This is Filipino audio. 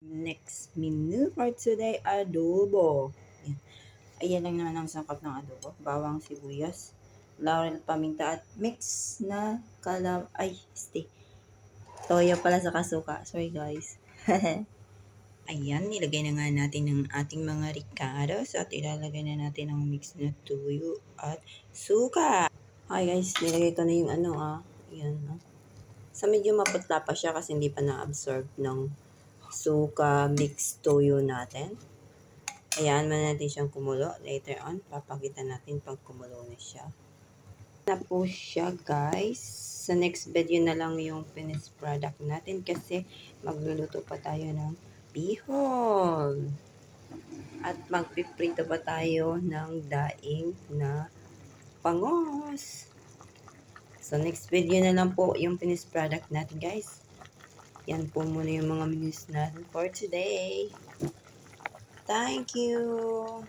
Next menu for today, adobo. Yan. Ayan lang naman ang sangkap ng adobo. Bawang sibuyas, laurel paminta at mix na toyo pala sa kasuka. Sorry guys. Ayan, nilagay na nga natin ang ating mga ricados at ilalagay na natin ang mix na tuyo at suka. Hi guys, nilagay ko na yung Ayan. Sa medyo maputla pa siya kasi hindi pa na-absorb ng suka mix toyo natin. Ayan, man natin siyang kumulo. Later on, papakita natin pag kumulo na siya. Na po siya guys. Sa next video na lang yung finished product natin kasi magluluto pa tayo ng bihon. At magpiprito pa tayo ng daing na pangos. So next video na lang po yung finished product natin guys. Yan po muna yung mga menus natin for today. Thank you!